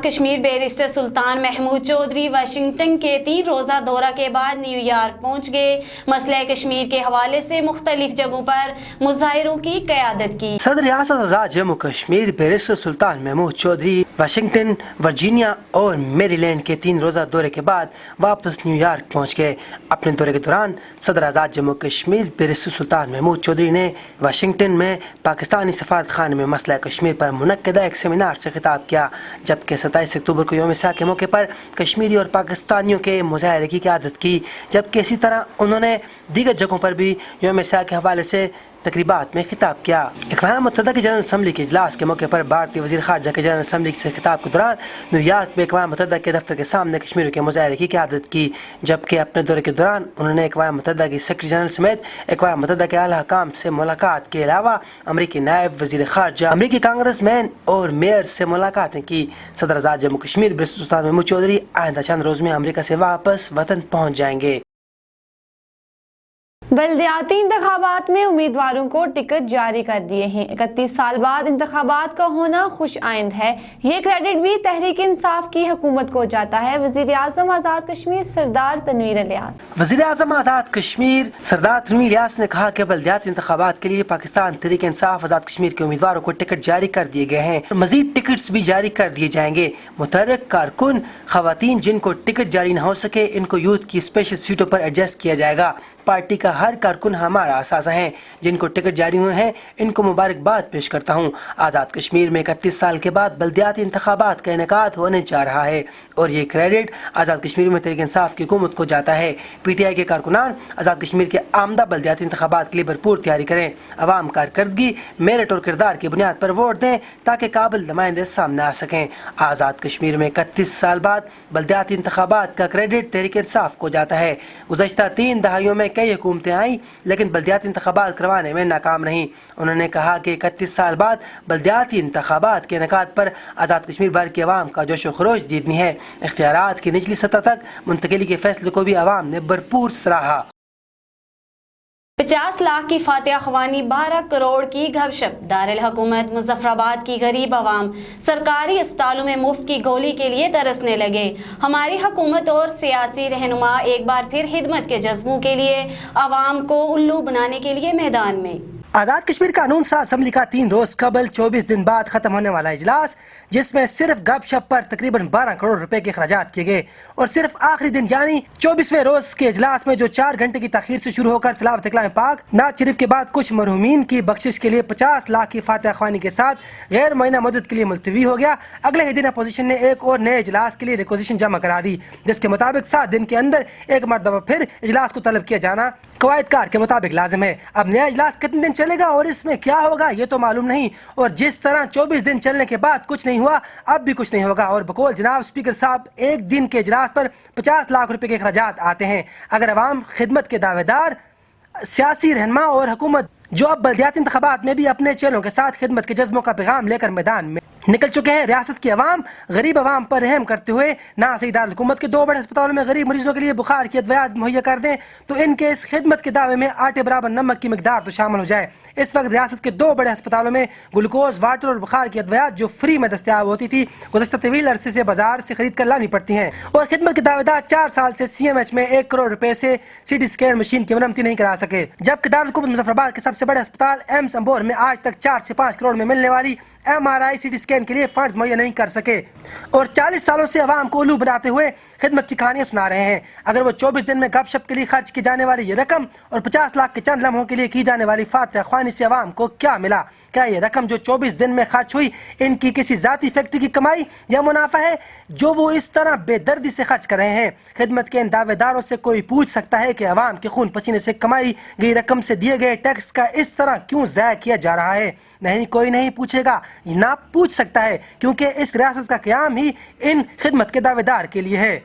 Kashmir barrister सुल्तान Mahmood Chaudhary Washington के 3 रोज़ा दौरा के बाद न्यूयॉर्क पहुँच गए। मसला कश्मीर के हवाले से मुख्तलिफ जगहों पर मुजाहिरों की क़यादत की। सदर रियासत आज़ाद जम्मू कश्मीर बैरिस्टर सुल्तान महमूद चौधरी वाशिंगटन, वर्जीनिया और मेरीलैंड के 3 रोज़ा दौरे के बाद वापस न्यूयॉर्क पहुँच गए। अपने दौरे के दौरान सदर आज़ाद जम्मू कश्मीर बैरिस्टर सुल्तान महमूद चौधरी ने वाशिंगटन में पाकिस्तानी सफारत खाने में मसला कश्मीर पर मुनक्किदा एक सेमिनार से खिताब किया, जबकि 27 अक्टूबर को यौम-ए-सियाह के मौके पर कश्मीरी और पाकिस्तानियों के मुजाहरे की क़यादत की। जबकि इसी तरह उन्होंने दीगर जगहों पर भी यौम-ए-सियाह के हवाले से तकरीबात में खिताब किया। अक़वाम मुत्तहिदा की जनरल असम्बली के इजलास के मौके पर भारतीय वज़ीर ख़ारजा के जनरल असम्बली से खिताब के दौरान न्यूयॉर्क में अक़वाम मुत्तहिदा के दफ्तर के सामने कश्मीरियों के मुजाहरे की क़यादत की। जबकि अपने दौरे के दौरान उन्होंने अक़वाम मुत्तहिदा की सेक्रेटरी जनरल समेत अक़वाम मुत्तहिदा के आला हुकाम से मुलाकात के अलावा अमरीकी नायब वज़ीर ख़ारजा, अमरीकी कांग्रेसमैन और मेयर से मुलाकातें की। सदर आज़ाद जम्मू कश्मीर बैरिस्टर सुल्तान महमूद चौधरी आइंदा चंद रोज़ में अमरीका से वापस वतन पहुँच जाएंगे। बल्दियाती इंतखाबात में उम्मीदवारों को टिकट जारी कर दिए हैं। 31 साल बाद इंतखाबात का होना खुश आइंद है। ये क्रेडिट भी तहरीक इंसाफ की हुकूमत को जाता है। वज़ीर आज़म आज़ाद कश्मीर सरदार तनवीर इलियास वज़ीर आज़म आज़ाद कश्मीर सरदार तनवीर इलियास ने कहा कि बल्दियाती इंतखाबात के लिए पाकिस्तान तहरीक इंसाफ आज़ाद कश्मीर के उम्मीदवारों को टिकट जारी कर दिए गए हैं। मजीद टिकट्स भी जारी कर दिए जाएंगे। मुतहर्रिक कारकुन खवातीन जिनको टिकट जारी न हो सके, इनको यूथ की स्पेशल सीटों पर एडजस्ट किया जाएगा। पार्टी का हर कारकुन हमारा असासा है। जिनको टिकट जारी हुए हैं इनको मुबारकबाद पेश करता हूँ। आज़ाद कश्मीर में 31 साल के बाद बल्दियाती इंतखाबात का इनेकाद होने जा रहा है और ये क्रेडिट आज़ाद कश्मीर में तहरीक इंसाफ की हुकूमत को जाता है। PTI के कारकुनान आज़ाद कश्मीर के आमदा बल्दियाती इंतखाबात के लिए भरपूर तैयारी करें। अवाम कारकर्दगी, मेरिट और किरदार की बुनियाद पर वोट दें ताकि काबिल नुमाइंदे सामने आ सकें। आज़ाद कश्मीर में 31 साल बाद बल्दियाती इंतखाबात का क्रेडिट तहरीक इंसाफ को जाता है। गुज़श्ता 3 दहाइयों में कई हुकूमतें आई लेकिन बल्दियाती इंतखाबात करवाने में नाकाम रहीं। उन्होंने कहा कि 31 साल बाद बल्दियाती इंतखाबात के इनेकाद पर आज़ाद कश्मीर भर की आवाम का जोश व खरोश दीदनी है। इख्तियारात की निचली सतह तक मुंतकिली के फैसले को भी आवाम ने भरपूर सराहा। 50 लाख की फातिहा ख्वानी, 12 करोड़ की गपशप। दारुल हुकूमत मुजफ्फराबाद की गरीब आवाम सरकारी अस्पतालों में मुफ्त की गोली के लिए तरसने लगे। हमारी हुकूमत और सियासी रहनुमा एक बार फिर खिदमत के जज्बों के लिए आवाम को उल्लू बनाने के लिए मैदान में। आज़ाद कश्मीर कानून साज असम्बली का 3 रोज़ कबल 24 दिन बाद खत्म होने वाला इजलास, जिसमें सिर्फ गपशप पर तकरीबन 12 करोड़ रुपए के अखराजात किए गए और सिर्फ आखिरी दिन यानी 24वें रोज के इजलास में जो 4 घंटे की तखीर से शुरू होकर तिलावत कलाम पाक नात शरीफ के बाद कुछ मरहूमीन की बख्शिश के लिए 50 लाख की फातिहा ख्वानी के साथ गैर मुअय्यना मुद्दत के लिए मुलतवी हो गया। अगले ही दिन अपोजिशन ने एक और नए इजलास के लिए रिक्वेजिशन जमा करा दी, जिसके मुताबिक 7 दिन के अंदर एक मरतबा फिर इजलास को तलब किया जाना कवायदकार के मुताबिक लाजिम है। अब नया इजलास कितने दिन चलेगा और इसमें क्या होगा ये तो मालूम नहीं, और जिस तरह 24 दिन चलने के बाद कुछ नहीं हुआ, अब भी कुछ नहीं होगा। और बकौल जनाब स्पीकर साहब, एक दिन के इजलास पर 50 लाख रुपए के अखराजात आते हैं। अगर अवाम खिदमत के दावेदार, सियासी रहनुमा और हुकूमत जो अब बल्दियाती इंतखाबात में भी अपने चेलों के साथ खिदमत के जज्बों का पैगाम लेकर मैदान में निकल चुके हैं, रियासत की अवाम गरीब अवाम पर रहम करते हुए ना सही दारुल हुकूमत के 2 बड़े अस्पतालों में गरीब मरीजों के लिए बुखार की अद्वियात मुहैया कर दें तो इनके इस खिदमत के दावे में आटे बराबर नमक की मिकदार तो शामिल हो जाए। इस वक्त रियासत के 2 बड़े अस्पतालों में ग्लूकोज, वाटर और बुखार की अद्वियात जो फ्री में दस्तियाब होती थी, गुज़श्ता तवील अरसे से बाजार से खरीद कर लानी पड़ती हैं। और खिदमत के दावेदार 4 साल से CMH में 1 करोड़ रुपए से CT स्कैन मशीन की मरम्मती नहीं करा सके, जबकि दारुल हुकूमत मुजफ्फराबाद के सबसे बड़े अस्पताल एम्स अंबोर में आज तक 4 से 5 करोड़ में मिलने वाली MRI CT स्कैन के लिए फंड्स मुहैया नहीं कर सके और 40 सालों से अवाम को उल्लू बनाते हुए खिदमत की कहानियां सुना रहे हैं। अगर वो 24 दिन में गपशप के लिए खर्च की जाने वाली ये रकम और 50 लाख के चंद लम्हों के लिए की जाने वाली फातिहा ख्वानी से अवाम को क्या मिला? क्या ये रकम जो 24 दिन में खर्च हुई इनकी किसी जाती फैक्ट्री की कमाई या मुनाफा है जो वो इस तरह बेदर्दी से खर्च कर रहे हैं? खिदमत के इन दावेदारों से कोई पूछ सकता है कि अवाम के खून पसीने से कमाई गई रकम से दिए गए टैक्स का इस तरह क्यों ज़ाया किया जा रहा है? नहीं, कोई नहीं पूछेगा, ना पूछ सकता है, क्योंकि इस रियासत का क़याम ही इन खिदमत के दावेदार के लिए है।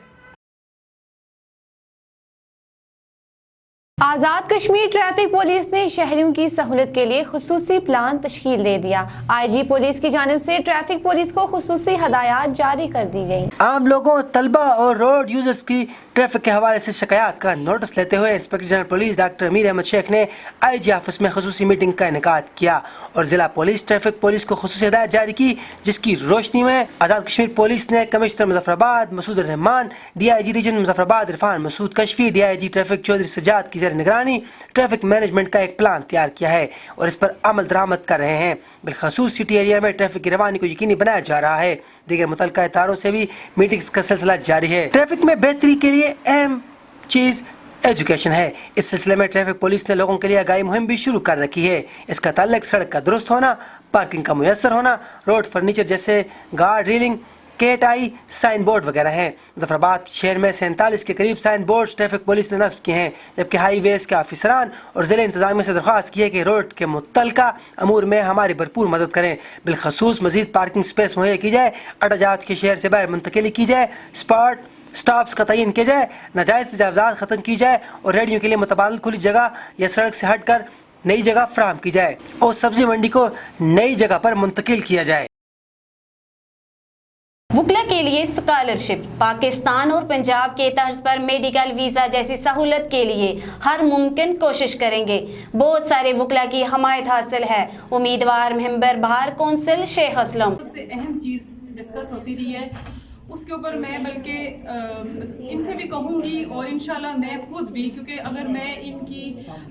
आज़ाद कश्मीर ट्रैफिक पुलिस ने शहरियों की सहूलत के लिए खुसूसी प्लान तश्कील दे दिया। IG पुलिस की जानिब से ट्रैफिक पुलिस को खुसूसी हदायत जारी कर दी गई। आम लोगों, तलबा और रोड यूजर्स की ट्रैफिक के हवाले से शिकायत का नोटिस लेते हुए इंस्पेक्टर जनरल पुलिस डॉक्टर अमीर अहमद शेख ने IG ऑफिस में खुसूसी मीटिंग का इनेकाद किया और जिला पुलिस ट्रैफिक पुलिस को खुसूसी हदायत जारी की, जिसकी रोशनी में आज़ाद कश्मीर पुलिस ने commissioner Muzaffarabad Masood Rehman, DIG region Muzaffarabad Irfan Masood Kashfi, DIG traffic Chaudhry Sajjad की निगरानी ट्रैफिक मैनेजमेंट का एक प्लान तैयार किया है और इस पर अमल दरामद कर रहे हैं। बिलखसूस सिटी एरिया में ट्रैफिक की रवानी को यकीनी बनाया जा रहा है। दीगर मुतल्लिका इदारों से भी मीटिंग्स का सिलसिला जारी है। ट्रैफिक में बेहतरी के लिए अहम चीज एजुकेशन है। इस सिलसिले में ट्रैफिक पुलिस ने लोगों के लिए आगाही मुहिम भी शुरू कर रखी है। इसका ताल्लुक सड़क का दुरुस्त होना, पार्किंग का मुयस्सर होना, रोड फर्नीचर जैसे गार्ड रेलिंग, केट आई, साइन बोर्ड वगैरह हैं। मुजफ्फराबाद शहर में 47 के करीब साइन बोर्ड ट्रैफिक पुलिस ने नस्ब किए हैं, जबकि हाई वेज के ऑफिसरान और जिले इंतजामिया से दरख्वास्त की है कि रोड के मुतल्लिका अमूर में हमारी भरपूर मदद करें। बिलखसूस मजीद पार्किंग स्पेस मुहैया की जाए, अटाजाज के शहर से बाहर मुंतकिली की जाए, स्पॉट स्टॉप्स का तयन किया जाए, नाजायज़ तजावज़ात ख़त्म की जाए और रेडियो के लिए मुतबादल खुली जगह या सड़क से हटकर नई जगह फराहम की जाए और सब्जी मंडी को नई जगह पर मुंतकिल किया जाए। वुकला के लिए स्कॉलरशिप, पाकिस्तान और पंजाब के तर्ज पर मेडिकल वीज़ा जैसी सहूलत के लिए हर मुमकिन कोशिश करेंगे। बहुत सारे वुकला की हमायत हासिल है। उम्मीदवार member bar council Sheikh Aslam. सबसे अहम चीज़ डिस्कस होती रही है, उसके ऊपर मैं बल्कि इनसे भी कहूँगी और इंशाल्लाह मैं खुद भी, क्योंकि अगर मैं इनकी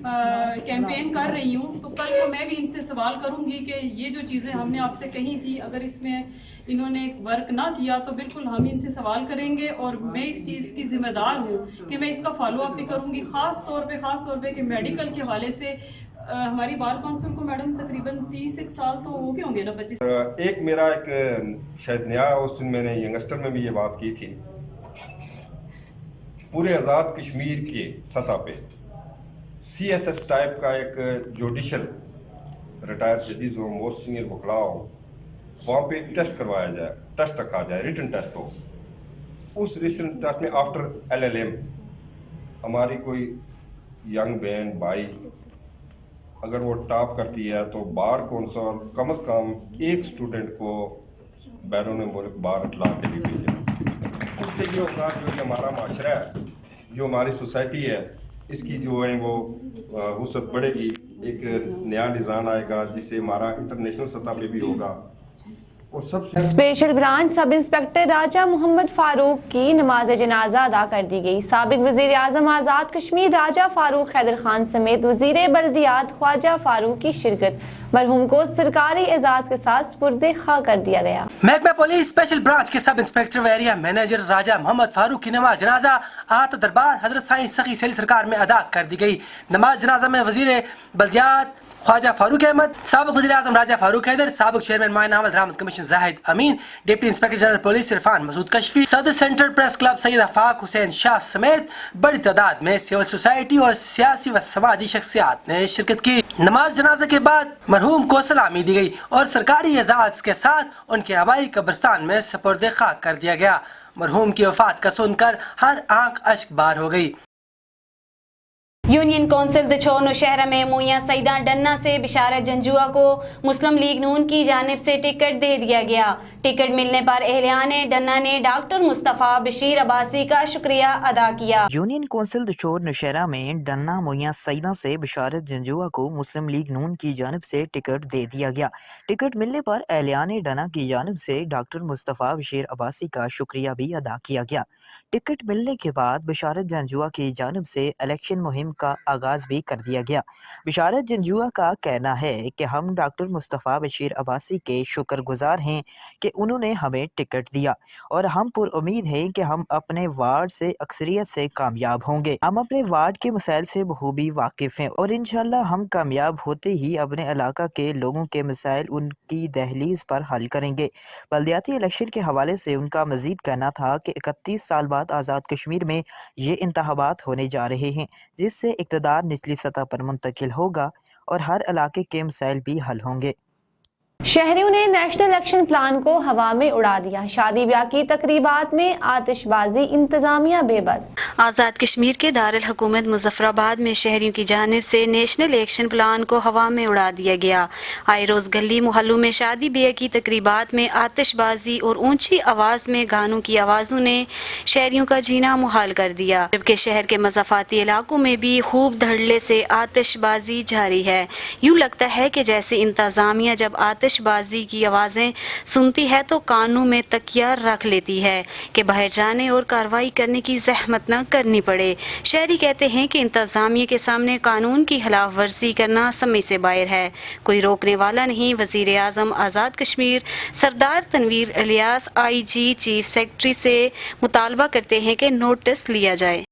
कैंपेन कर रही हूँ तो कल को मैं भी इनसे सवाल करूँगी कि ये जो चीज़ें हमने आपसे कही थी, अगर इसमें इन्होंने वर्क ना किया तो बिल्कुल हम इनसे सवाल करेंगे और मैं इस चीज़ की जिम्मेदार हूँ कि मैं इसका फॉलो अप भी करूँगी। ख़ास तौर पे कि मेडिकल के हवाले से हमारी बार काउंसिल को मैडम तकरीबन 30 साल तो हो गए होंगे ना, 25। एक मेरा शायद नया, उस दिन मैंने यंगस्टर में भी ये बात की थी, पूरे आज़ाद कश्मीर के सतह पे CSS टाइप का एक जुडिशल रिटायर्ड जजीज हो, मोस्ट सीनियर वकला हो, वहाँ पे टेस्ट करवाया जाए, टेस्ट रखा जाए, रिटन टेस्ट हो। उस रिटन टेस्ट में आफ्टर LLM हमारी कोई यंग बहन भाई अगर वो टॉप करती है तो बार कौंसिल कम से कम एक स्टूडेंट को बैरून मुल्क बार ला के भी भेजे। उससे ये होगा जो कि हमारा माशरा है, जो हमारी सोसाइटी है, इसकी जो है वो वसअत बढ़ेगी, एक नया निज़ाम आएगा जिससे हमारा इंटरनेशनल सतह पे भी होगा। और सबसे स्पेशल ब्रांच सब इंस्पेक्टर राजा मोहम्मद फारूक की नमाज जनाजा अदा कर दी गई। साबिक वजीर आजम आज़ाद कश्मीर राजा फारूक हैदर खान समेत वजीर बल्दियात ख्वाजा फारूक की शिरकत, मरहूम को सरकारी एजाज के साथ सुपुर्द खा कर दिया गया। महकमा पुलिस स्पेशल ब्रांच के सब इंस्पेक्टर व एरिया मैनेजर राजा मोहम्मद फारूक की नमाज जनाजा आहत दरबार हजरत साईं सखी सैली सरकार में अदा कर दी गई। नमाज जनाजा में वजीर बल्दियात ख्वाजा फारूक अहमद, साबिक वज़ीर आज़म राजा फारूक हैदर, साबिक chairman Mian Ahmed Rehmat commission Zahid Amin, deputy inspector general police Irfan Masood Kashfi, सदर central press club Syed Afaq Hussain Shah समेत बड़ी तादाद में सिविल सोसाइटी और सियासी व समाजी शख्सियात ने शिरकत की। नमाज जनाजा के बाद मरहूम को सलामी दी गई और सरकारी एजाज के साथ उनके आबाई कब्रिस्तान में सुपुर्द खाक कर दिया गया। मरहूम की वफात का सुनकर हर आंख अश्क बार हो गई। यूनियन कौंसिल दछोर नौशहरा में मुइया सईदा डन्ना से बिशारत जंजुआ को मुस्लिम लीग नून की जानिब से टिकट दे दिया गया। टिकट मिलने पर एहलियान डन्ना ने डॉक्टर मुस्तफ़ा बशीर अब्बासी का शुक्रिया अदा किया। यूनियन कौंसिल दछोर नौशहरा में डन्ना मुइया सईदा से बिशारत जंजुआ को मुस्लिम लीग नून की जानिब से टिकट दे दिया गया। टिकट मिलने पर एहलियान डन्ना की जानिब से डॉक्टर मुस्तफ़ा बशीर अब्बासी का शुक्रिया भी अदा किया गया। टिकट मिलने के बाद बिशारत जंजुआ की जानिब से इलेक्शन मुहिम का आगाज भी कर दिया गया। बिशारत जंजुआ का कहना है कि हम डॉक्टर मुस्तफ़ा बशीर अब्बासी के शुक्रगुजार हैं कि उन्होंने हमें टिकट दिया और हम पुर उम्मीद हैं कि हम अपने वार्ड से अक्सरियत से कामयाब होंगे। हम अपने वार्ड के मसाइल से बखूबी वाकिफ़ हैं और इंशाअल्लाह हम कामयाब होते ही अपने इलाका के लोगों के मसाइल उनकी दहलीज पर हल करेंगे। बल्दियाती इलेक्शन के हवाले से उनका मजीद कहना था कि 31 साल बाद आज़ाद कश्मीर में ये इंतखाबात होने जा रहे हैं, जिससे इक़्तिदार निचली सतह पर मुंतकिल होगा और हर इलाके के मसाइल भी हल होंगे। शहरियों ने नेशनल एक्शन प्लान को हवा में उड़ा दिया। शादी ब्याह की तकरीबात में आतिशबाजी, इंतजामिया बेबस। आज़ाद कश्मीर के दारुल हुकूमत मुजफ्फराबाद में शहरियों की जानिब से नेशनल एक्शन प्लान को हवा में उड़ा दिया गया। आए रोज गली मोहल्लों में शादी ब्याह की तकरीबात में आतिशबाजी और ऊंची आवाज में गानों की आवाज़ों ने शहरियों का जीना मुहाल कर दिया, जबकि शहर के मज़ाफ़ाती इलाकों में भी खूब धड़ल्ले से आतिशबाजी जारी है। यूँ लगता है कि जैसे इंतजामिया जब आतिशबाजी की आवाज़ें सुनती है तो कानों में तकिया रख लेती है कि बाहर जाने और कार्रवाई करने की जहमत न करनी पड़े। शहरी कहते हैं कि इंतजामिया के सामने कानून की खिलाफ वर्जी करना समझ से बाहर है, कोई रोकने वाला नहीं। वज़ीर आज़म Azad Kashmir Sardar Tanveer Ilyas IG chief secretary से मुतालबा करते हैं कि नोटिस लिया जाए।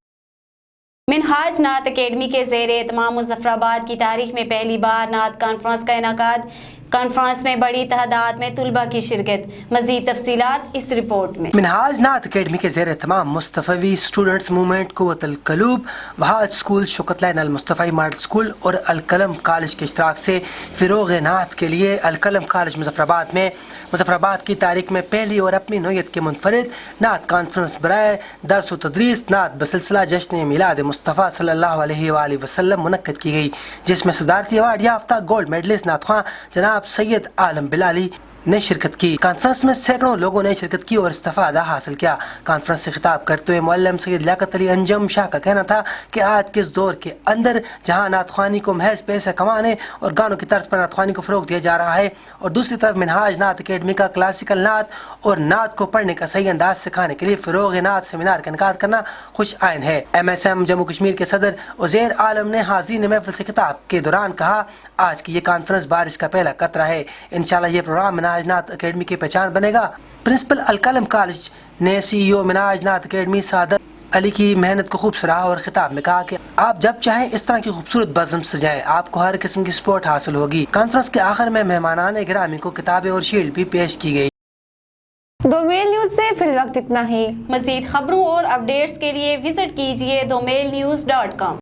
मिनहाज नात अकेडमी के ज़ेर एहतमाम मुजफ्फराबाद की तारीख में पहली बार नात कॉन्फ्रेंस का इनेकाद। कॉन्फ्रेंस में बड़ी तादाद में तुलबा की शिरकत। मज़ीद तफसीलात इस रिपोर्ट में। मिनहाज नात अकेडमी के ज़ेर एहतमाम Mustafavi students movement Quwwatul Quloob, Wahaj school, Shaukat Line Al Mustafai model school और अलकलम कॉलेज के इश्तराक से फ़िरोग़ नात के लिए अलकलम कॉलेज मुजफ्फराबाद की तारीख में पहली और अपनी नोयत के मुनफरिद नात कॉन्फ्रेंस बराए दर्स व तदरीस नात बसिलसिला जश्न मिलाद मुस्तफ़ा सल्लल्लाहु अलैहि वसल्लम मुनक्कद की गई, जिसमें सदारती अवार्ड याफ्ता गोल्ड मेडलिस्ट नात ख़्वां जनाब सैयद आलम बिलाली ने शिरकत की। कॉन्फ्रेंस में सैकड़ों लोगों ने शिरकत की और इस्तिफादा हासिल किया। कॉन्फ्रेंस से खिताब करते हुए मौलम सैयद लियाकत अली अंजम शाह का कहना था कि आज के इस दौर के अंदर जहां नातख्वानी को महज पैसे कमाने और गानों की तर्ज पर नातख्वानी को फ़रोग़ दिया जा रहा है, और दूसरी तरफ मिनहाज नात अकेडमी का क्लासिकल नात और नात को पढ़ने का सही अंदाज सिखाने के लिए फ़िरोग़ नात सेमिनार का इनेकाद करना खुश आइन है। MSM जम्मू कश्मीर के सदर उज़ैर आलम ने हाज़रीन महफ़िल से खिताब के दौरान कहा, आज की ये कॉन्फ्रेंस बारिश का पहला कतरा है। इंशाअल्लाह ये प्रोग्राम मिनहाज नात अकेडमी की पहचान बनेगा। प्रिंसिपल अलकलम कॉलेज ने CEO मिनहाज नात अकेडमी सादत अली की मेहनत को खूब सराहा और खिताब में कहा कि आप जब चाहें इस तरह की खूबसूरत बज़म सजाएं, आपको हर किस्म की सपोर्ट हासिल होगी। कॉन्फ्रेंस के आखिर में मेहमानान गिरामी को किताबें और शील्ड भी पेश की गई। दोमेल न्यूज से फिलवक्त इतना ही। मज़ीद खबरों और अपडेट्स के लिए विजिट कीजिए domailnews.com।